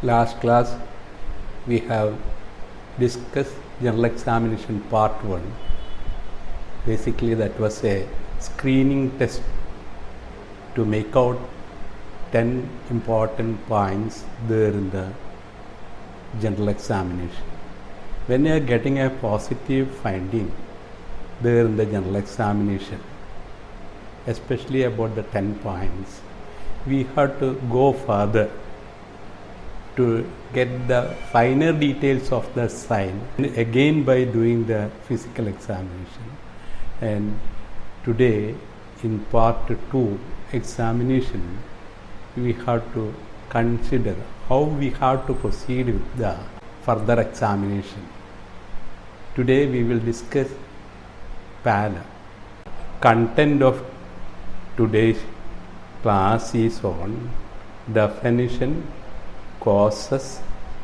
Last class we have discussed general examination part 1. Basically that was a screening test to make out 10 important points there in the general examination. When you are getting a positive finding there in the general examination, especially about the 10 points, we have to go further to get the finer details of the sign, again by doing the physical examination. And today in part 2 examination, we have to consider how we have to proceed with the further examination. Today we will discuss PALA. Content of today's class is on definition, causes,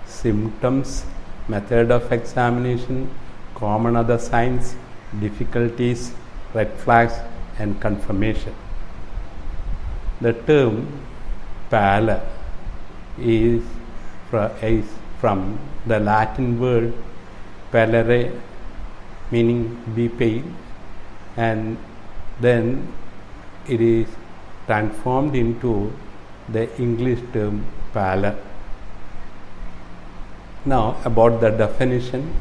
symptoms, method of examination, common other signs, difficulties, red flags and confirmation. The term PALA is from the Latin word pallere, meaning be pale, and then it is transformed into the English term pallor. Now about the definition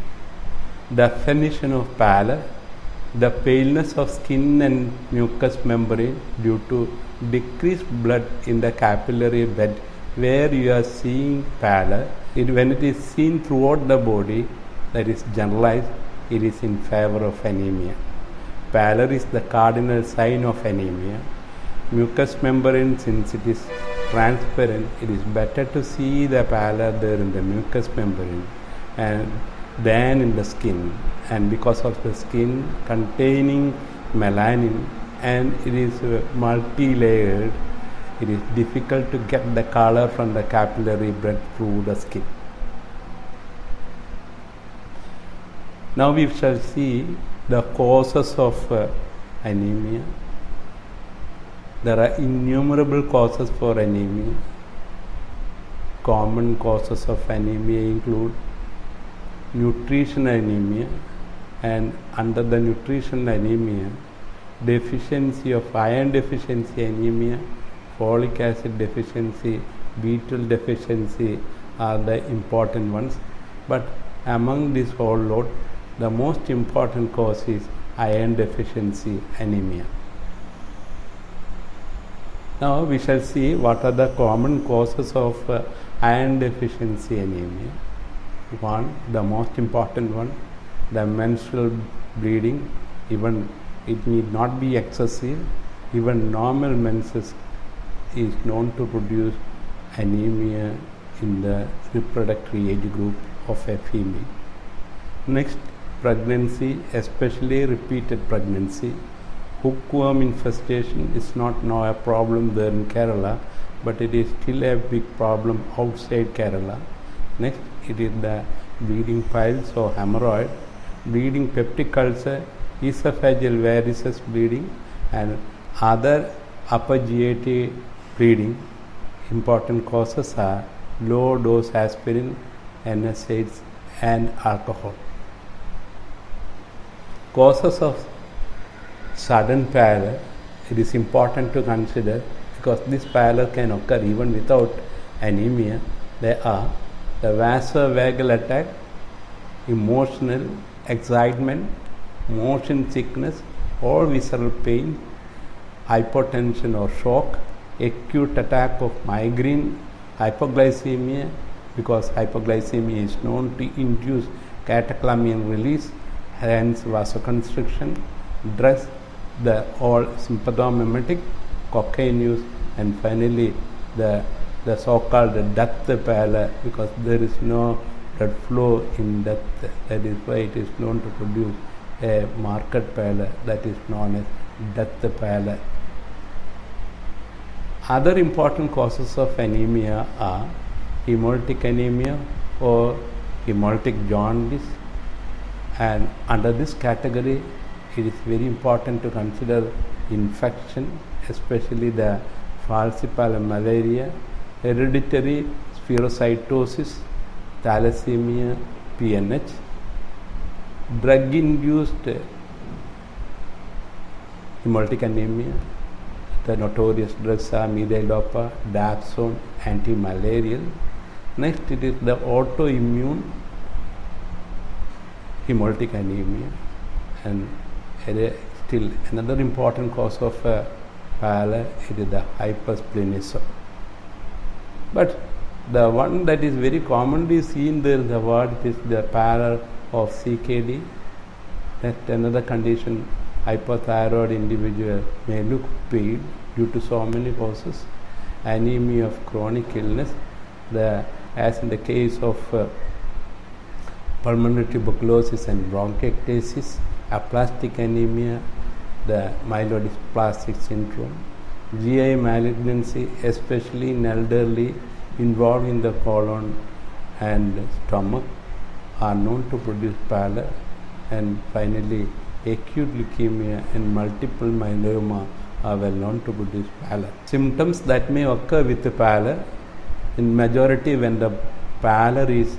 of pallor: the paleness of skin and mucous membrane due to decreased blood in the capillary bed. Where you are seeing pallor, when it is seen throughout the body, that is generalized, it is in favor of anemia. Pallor is the cardinal sign of anemia. Mucous membrane, since it is transparent, it is better to see the pallor there in the mucous membrane than in the skin, and because of the skin containing melanin and it is multi-layered, it is difficult to get the color from the capillary blood through the skin. Now we shall see the causes of anemia. There are innumerable causes for anemia. Common causes of anemia include nutritional anemia, and under the nutritional anemia, deficiency of iron deficiency anemia, folic acid deficiency, B12 deficiency are the important ones. But among this whole lot, the most important cause is iron deficiency anemia. Now we shall see what are the common causes of iron deficiency anemia. One, the most important one, the menstrual bleeding. Even it need not be excessive. Even normal menses is known to produce anemia in the reproductive age group of a female. Next, pregnancy, especially repeated pregnancy. Hookworm infestation is not now a problem there in Kerala, but it is still a big problem outside Kerala. Next, it is the bleeding piles or hemorrhoid, bleeding peptic ulcer, esophageal varices bleeding, and other upper GIT bleeding. Important causes are low dose aspirin, NSAIDs and alcohol. Causes of sudden pallor, it is important to consider because this pallor can occur even without anemia. There are the vasovagal attack, emotional excitement, motion sickness or visceral pain, hypotension or shock, acute attack of migraine, hypoglycemia, because hypoglycemia is known to induce catecholaminergic release, hence vasoconstriction, drugs, the all sympathomimetic, cocaine use, and finally the so-called death pallor, because there is no blood flow in death. That is why it is known to produce a marked pallor that is known as death pallor. Other important causes of anemia are hemolytic anemia or hemolytic jaundice, and under this category it is very important to consider infection, especially the falciparum malaria, hereditary spherocytosis, thalassemia, PNH, drug-induced hemolytic anemia. The notorious drugs are levodopa, dapsone, anti-malarial. Next, it is the autoimmune hemolytic anemia, and still another important cause of pallor is the hypersplenism. But the one that is very commonly seen there in the world is the pallor of CKD. That's another condition. Hypothyroid individual may look pale due to so many causes. Anemia of chronic illness, as in the case of pulmonary tuberculosis and bronchiectasis, aplastic anemia, the myelodysplastic syndrome, GI malignancy, especially in elderly, involving the colon and stomach, are known to produce pallor. And finally, acute leukemia and multiple myeloma are well known to produce pallor. Symptoms that may occur with the pallor, in majority when the pallor is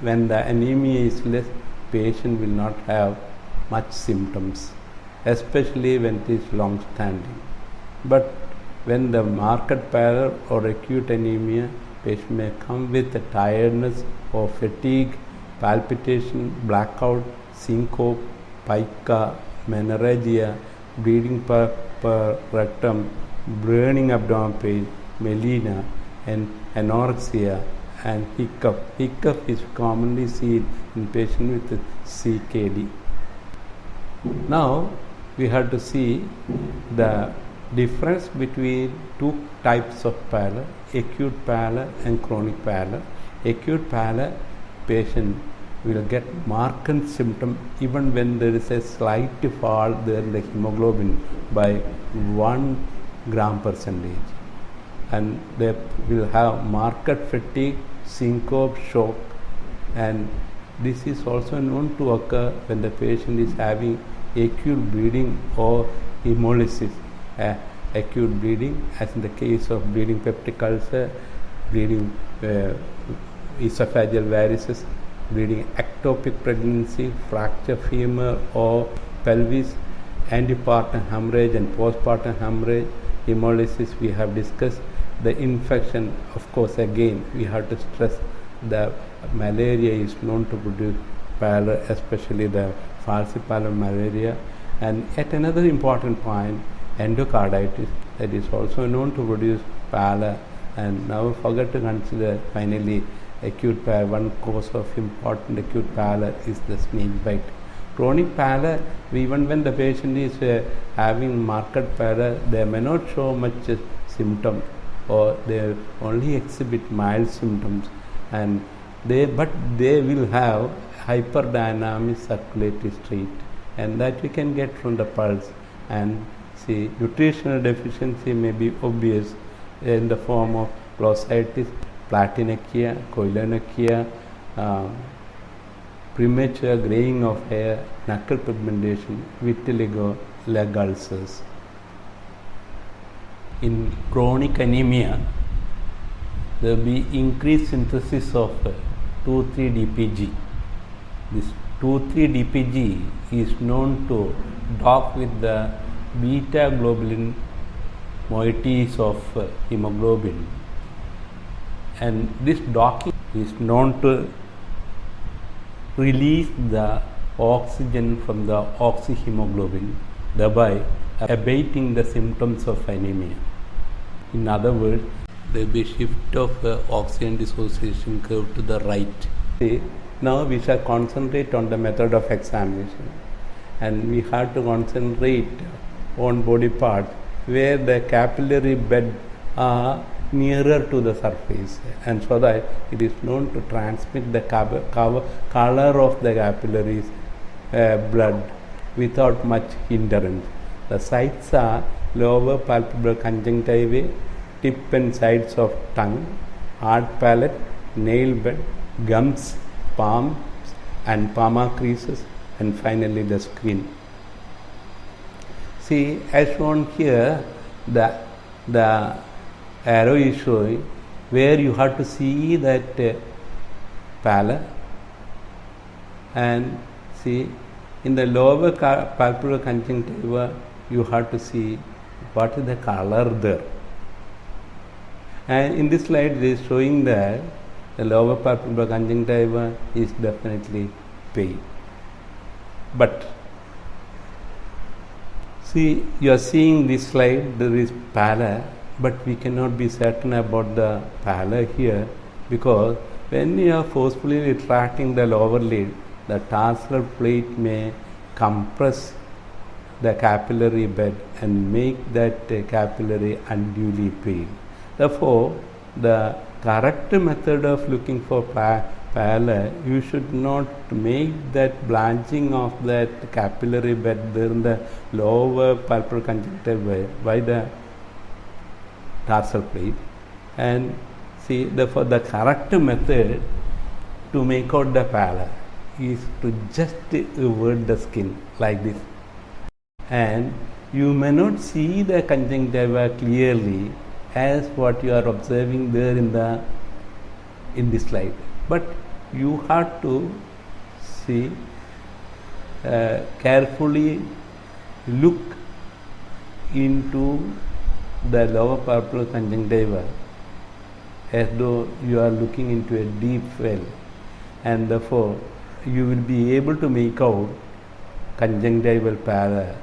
when the anemia is less, patient will not have much symptoms, especially when it is long standing. But when the marked pallor or acute anemia, patient may come with tiredness or fatigue, palpitation, blackout, syncope, pica, menorrhagia, bleeding per rectum, burning abdominal pain, melena, and anorexia, and hiccup. Hiccup is commonly seen in patients with CKD. Now we have to see the difference between two types of pallor, acute pallor and chronic pallor. Acute pallor, patient will get marked symptom even when there is a slight fall there in the hemoglobin by 1 gram percentage, and they will have marked fatigue, syncope, shock, and this is also known to occur when the patient is having acute bleeding or hemolysis. Acute bleeding, as in the case of bleeding peptic ulcer, bleeding esophageal varices, bleeding ectopic pregnancy, fracture femur or pelvis, antepartum hemorrhage and postpartum hemorrhage, hemolysis we have discussed. The infection, of course, again we have to stress the malaria is known to produce pallor, especially the falciparum malaria. And yet another important point, endocarditis, that is also known to produce pallor. And now forget to consider finally acute pallor. One cause of important acute pallor is the snake bite. Chronic pallor, even when the patient is having marked pallor, they may not show much symptom, or they only exhibit mild symptoms, and they will have hyperdynamic circulatory state, and that we can get from the pulse. And see, nutritional deficiency may be obvious in the form of glossitis, platinacea, koilonychia, premature graying of hair, knuckle pigmentation, vitiligo, leg ulcers. In chronic anemia, there will be increased synthesis of 2,3-DPG. This 2,3-DPG is known to dock with the beta globulin moieties of hemoglobin, and this docking is known to release the oxygen from the oxyhemoglobin, thereby abating the symptoms of anemia. In other words, there will be shift of oxygen dissociation curve to the right. See, now we shall concentrate on the method of examination, and we have to concentrate on body parts where the capillary bed are nearer to the surface, and so that it is known to transmit the color of the capillaries blood without much hindrance. The sites are lower palpebral conjunctiva, tip and sides of tongue, hard palate, nail bed, gums, palms and palmar creases, and finally the skin. See, as shown here, the arrow is showing where you have to see that pallor and see in the lower palpebral conjunctiva you have to see what is the color there. And in this slide it is showing that the lower palpebral conjunctiva is definitely pale. But see, you are seeing this slide, there is pallor, but we cannot be certain about the pallor here, because when you are forcefully retracting the lower lid, the tarsal plate may compress the capillary bed and make that capillary unduly pale. Therefore, the correct method of looking for pallor, you should not make that blanching of that capillary bed there in the lower palpebral conjunctiva by the tarsal plate, and see, therefore the correct method to make out the pallor is to just invert the skin like this, and you may not see the conjunctiva clearly as what you are observing there in this slide, but you have to see carefully look into the lower palpebral conjunctiva as though you are looking into a deep well, and therefore you will be able to make out conjunctival pallor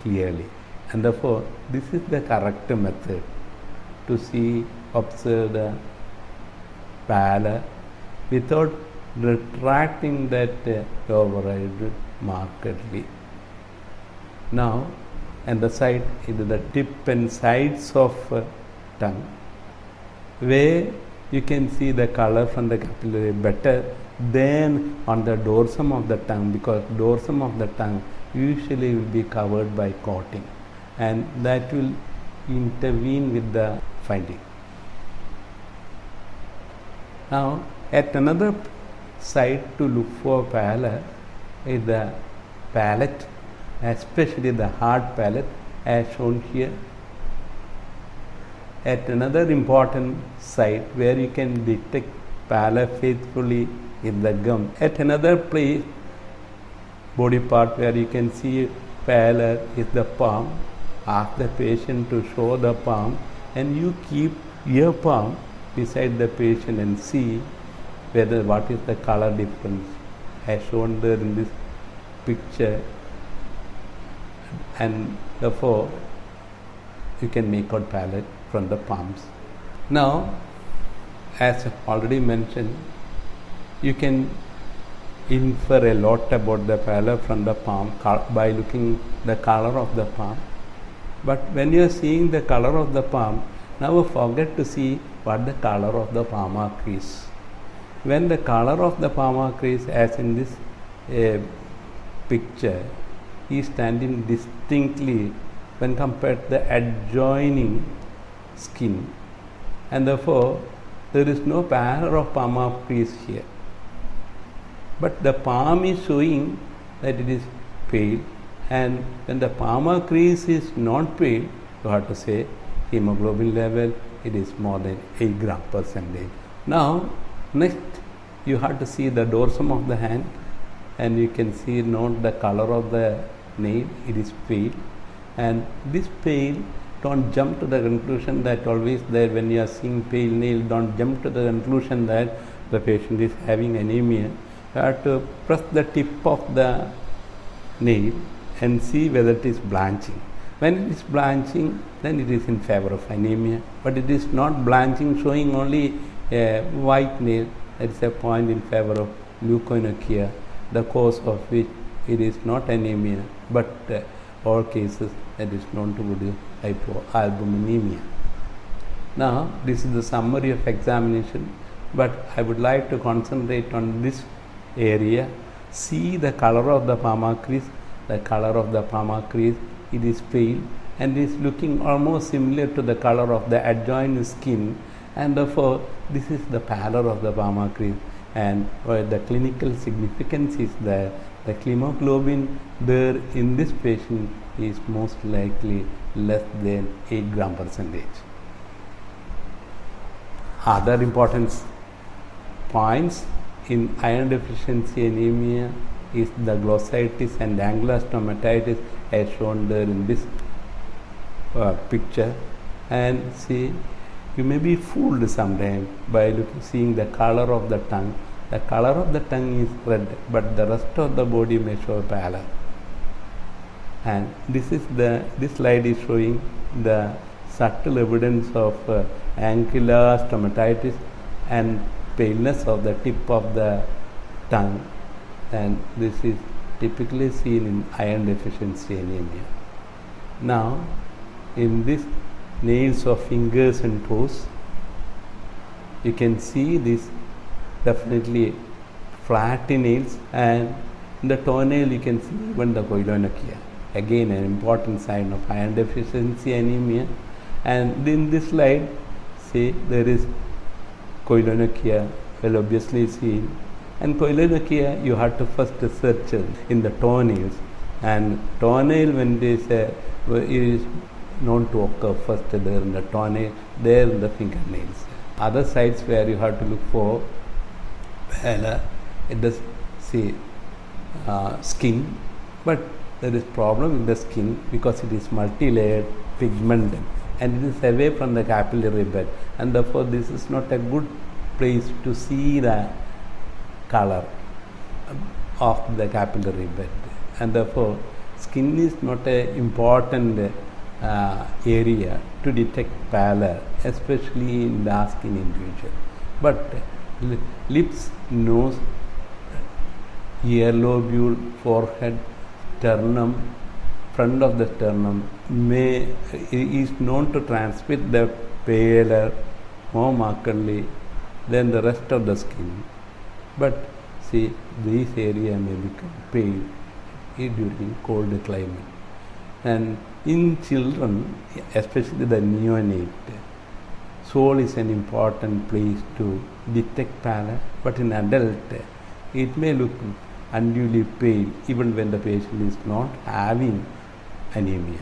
clearly, and therefore this is the correct method to see, observe the pallor without retracting that lower eyelid markedly. Now, and the side is the tip and sides of tongue, where you can see the color from the capillary better than on the dorsum of the tongue, because dorsum of the tongue usually will be covered by coating, and that will intervene with the finding. Now, at another site to look for pallor is the palate, especially the hard palate as shown here. At another important site where you can detect pallor faithfully is the gum. At another place, body part where you can see pallor is the palm. Ask the patient to show the palm, and you keep your palm beside the patient and see whether what is the color difference as shown there in this picture, and therefore you can make out pallor from the palms. Now, as already mentioned, you can infer a lot about the pallor from the palm by looking the color of the palm. But when you are seeing the color of the palm, now forget to see what the color of the palmar crease. When the color of the palmar crease, as in this picture, is standing distinctly when compared to the adjoining skin, and therefore there is no pallor of palmar crease here, but the palm is showing that it is pale, and when the palmar crease is not pale, you have to say hemoglobin level it is more than 8 gram percentage. Now next you have to see the dorsum of the hand, and you can see note the color of the nail, it is pale, and this pale, don't jump to the conclusion that always there when you are seeing pale nail, don't jump to the conclusion that the patient is having anemia. You have to press the tip of the nail and see whether it is blanching. When it is blanching, then it is in favor of anemia, but it is not blanching, showing only a white nail, that is a point in favor of leukonuria, the cause of which it is not anemia, but all cases that is known to be hypoalbuminemia. Now, this is the summary of examination, but I would like to concentrate on this area. See the color of the palmar crease. The color of the palmar crease, it is pale and is looking almost similar to the color of the adjoining skin, and therefore this is the pallor of the palmar crease, and the clinical significance is that the hemoglobin there in this patient is most likely less than 8 gram percentage. Other important points in iron deficiency anemia is the glossitis and angular stomatitis as shown there in this picture. And see, you may be fooled sometimes by seeing the color of the tongue. The color of the tongue is red, but the rest of the body may show pallor. And this slide is showing the subtle evidence of angular stomatitis and paleness of the tip of the tongue, and this is typically seen in iron deficiency anemia. Now, in this nails of fingers and toes, you can see this definitely flat nails, and in the toenail you can see even the koilonychia. Again, an important sign of iron deficiency anemia. And in this slide, see, there is koilonychia, well obviously seen. And koilonychia you have to first search in the toenails. And toenail, when it is known to occur first there in the toenail, there in the fingernails. Other sites where you have to look for pallor, it does see skin, but there is problem in the skin because it is multi-layered pigmented and it is away from the capillary bed, and therefore this is not a good place to see the color of the capillary bed, and therefore skin is not an important area to detect pallor, especially in dark skin individual. But lips, nose, ear lobule, forehead, sternum, front of the sternum is known to transmit the pallor more markedly than the rest of the skin. But see, these areas may become pale during cold climate. And in children, especially the neonate, sole is an important place to detect pallor, but in adult, it may look unduly pale even when the patient is not having anemia.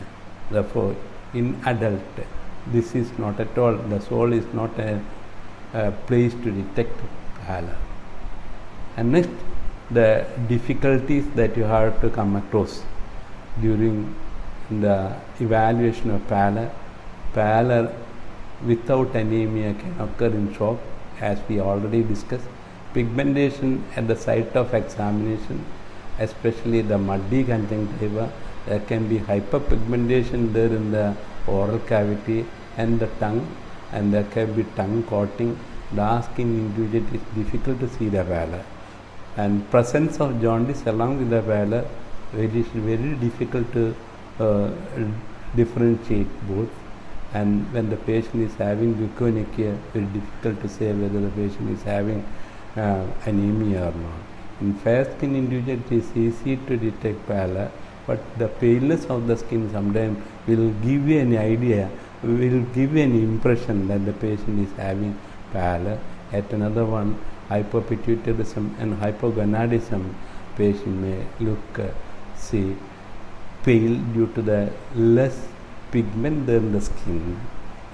Therefore, in adult, this is not at all, the sole is not a place to detect pallor. And next, the difficulties that you have to come across during the evaluation of pallor. Pallor without anemia can occur in shock, as we already discussed. Pigmentation at the site of examination, especially the muddy conjunctiva. There can be hyperpigmentation there in the oral cavity and the tongue, and there can be tongue coating. Dark skin individual, it is difficult to see the pallor. And presence of jaundice along with the pallor, it is very difficult to differentiate both. And when the patient is having leukonychia, very difficult to say whether the patient is having anemia or not. In fair skin individual, it is easy to detect pallor, but the paleness of the skin sometimes will give you an idea, will give you an impression that the patient is having pallor. At another one, hypopituitarism and hypogonadism, patient may look pale due to the less pigment there in the skin,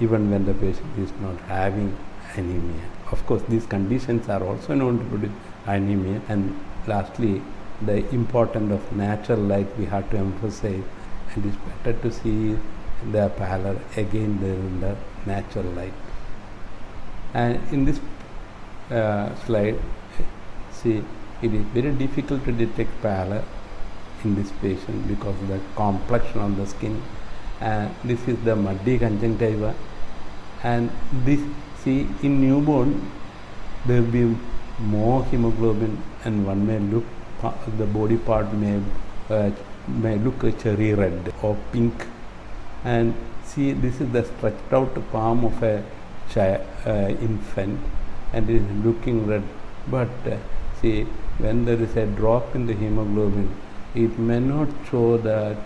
even when the patient is not having anemia. Of course, these conditions are also known to produce anemia. And lastly, the importance of natural light we have to emphasize, and it's better to see the pallor again there in the natural light. And in this slide, see, it is very difficult to detect pallor in this patient because of the complexion of the skin. And this is the muddy conjunctiva, and this, see, in newborn there will be more hemoglobin, and one may look, the body part may look a cherry red or pink. And see, this is the stretched out palm of a infant, and it is looking red. But see, when there is a drop in the hemoglobin, it may not show that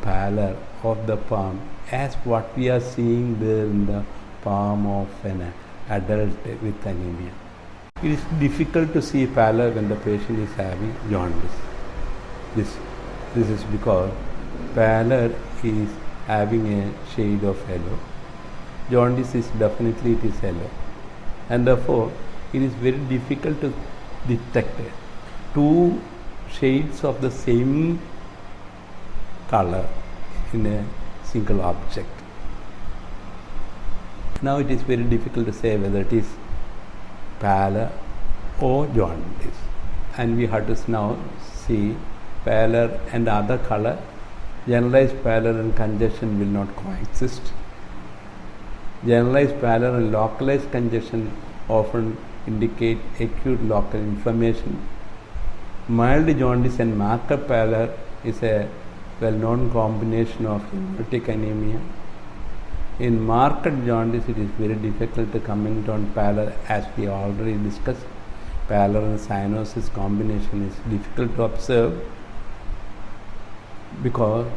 pallor of the palm as what we are seeing there in the palm of an adult with anemia. It is difficult to see pallor when the patient is having jaundice. This is because pallor is having a shade of yellow. Jaundice is definitely, it is yellow. and therefore it is very difficult to detect two shades of the same color in a single object. Now it is very difficult to say whether it is pallor or jaundice, and we have to now see pallor and other color. Generalized pallor and congestion will not coexist. Generalized pallor and localized congestion often indicate acute local inflammation. Mild jaundice and marked pallor is a well-known combination of hemolytic anemia. In marked jaundice, it is very difficult to comment on pallor, as we already discussed. Pallor and cyanosis combination is difficult to observe because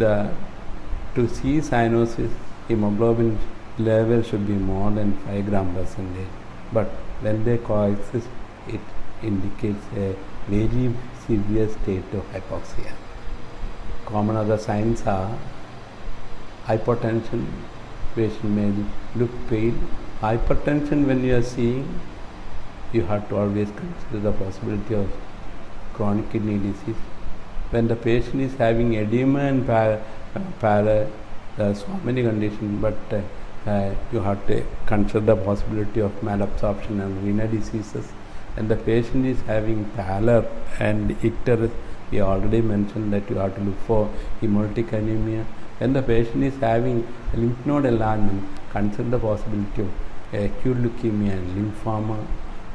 to see cyanosis, hemoglobin level should be more than 5 gram percentage, but when they coexist, it indicates a very severe state of hypoxia. Common other signs are hypotension, patient may look pale. Hypertension, when you are seeing, you have to always consider the possibility of chronic kidney disease. When the patient is having edema and pallor, there are so many conditions, but you have to consider the possibility of malabsorption and renal diseases. And the patient is having pallor and icterus, we already mentioned that you have to look for hemolytic anemia. When the patient is having lymph node enlargement, consider the possibility of acute leukemia and lymphoma.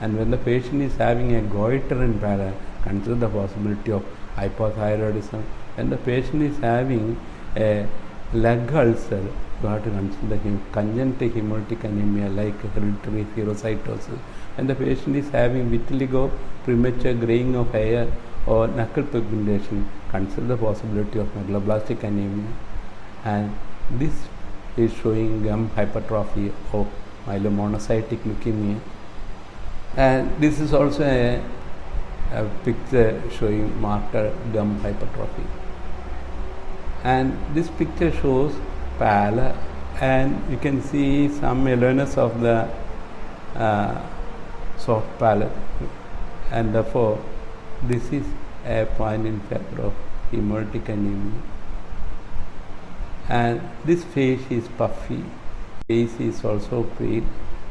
And when the patient is having a goiter and pallor, consider the possibility of hypothyroidism. When the patient is having a leg ulcer, you have to consider congenital hemolytic anemia like hereditary phagocytosis. When the patient is having vitiligo, premature graying of hair, or knuckle pigmentation, consider the possibility of megaloblastic anemia. And this is showing gum hypertrophy of myelomonocytic leukemia. And this is also a picture showing marker gum hypertrophy. And this picture shows pallor, and you can see some yellowness of the soft pallor, and therefore this is a point in favor of hemolytic anemia. And this face is puffy, face is also pale,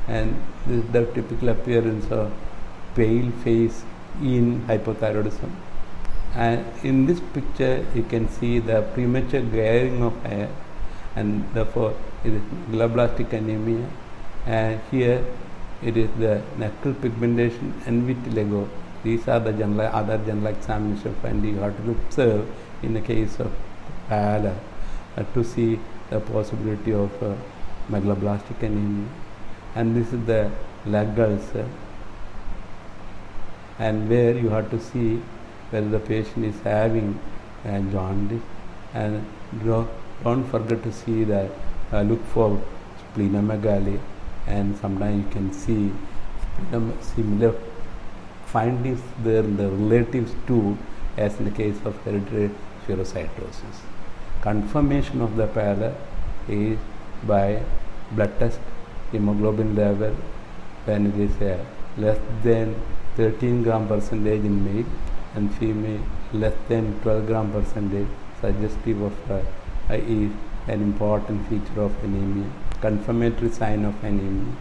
and this is the typical appearance of pale face in hypothyroidism. And in this picture you can see the premature graying of hair, and therefore it is megaloblastic anemia. And here it is the knuckle pigmentation and vitiligo. These are the other general examination findings you have to observe in the case of pallor to see the possibility of megaloblastic anemia. And this is the leg ulcer, and where you have to see whether the patient is having jaundice. And don't forget to see that look for splenomegaly, and sometimes you can see similar findings there in the relatives too, as in the case of hereditary phagocytosis. Confirmation of the pallor is by blood test hemoglobin level when it is less than 13 gram percentage in male, and female less than 12 gram percentage, suggestive of is an important feature of anemia, confirmatory sign of anemia.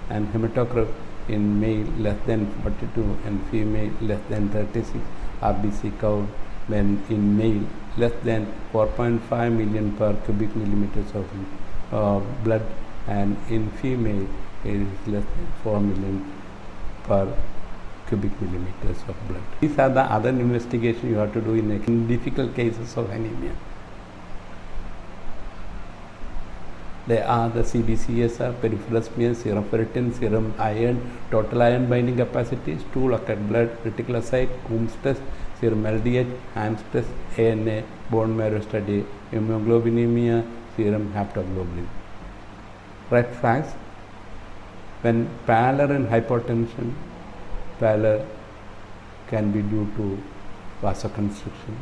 And hematocrit in male less than 42 and female less than 36 RBC count, when in male less than 4.5 million per cubic millimeters of blood, and in female it is less than 4 million per cubic millimeters of blood. These are the other investigations you have to do in difficult cases of anemia. There are the CBCSR, peripheral smear, serum ferritin, serum iron, total iron binding capacity, stool occurred blood, reticulocyte, Coombs test, serum LDH, Ames test, ANA, bone marrow study, hemoglobinemia, serum haptoglobin. Red flags: when pallor and hypotension, pallor can be due to vasoconstriction.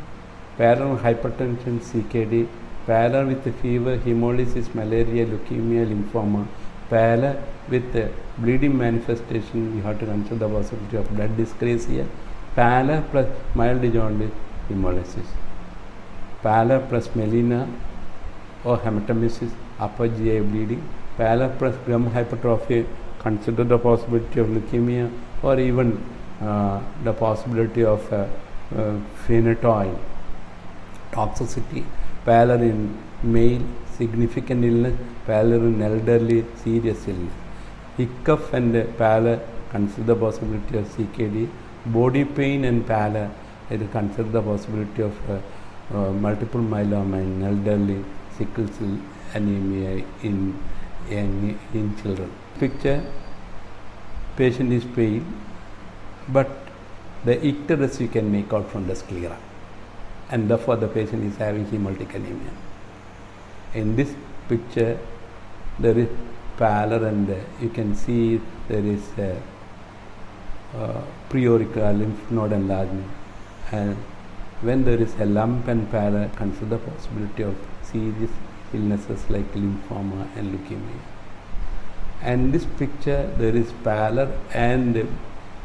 Pallor and hypertension, CKD. Pallor with fever, hemolysis, malaria, leukemia, lymphoma. pallor with bleeding manifestation, you have to consider the possibility of blood dyscrasia. Pallor plus mild jaundice, hemolysis. Pallor plus melena or hematemesis, upper GI bleeding. Pallor plus gum hypertrophy, consider the possibility of leukemia or even the possibility of phenytoin toxicity. Pallor in male, significant illness. Pallor in elderly, serious illness. Hiccup and pallor, consider the possibility of CKD. Body pain and pallor, it is consider the possibility of multiple myeloma in elderly, sickle cell anemia in children. Picture, patient is pale, but the icterus you can make out from the sclera, and therefore the patient is having hemolytic anemia. In this picture, there is pallor and you can see there is preauricular lymph node enlargement, and when there is a lump and pallor, consider the possibility of serious illnesses like lymphoma and leukemia. And this picture, there is pallor and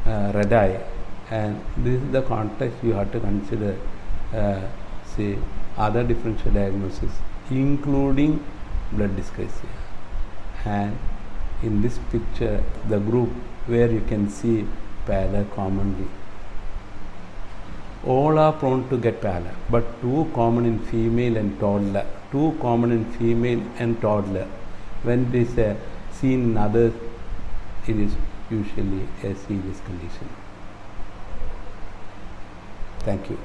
red eye, and this is the context you have to consider say other differential diagnosis including blood dyscrasia. And in this picture, the group where you can see pallor commonly, all are prone to get pallor, but too common in female and toddler. Too common in female and toddler. When it is seen in others, it is usually a serious condition. Thank you.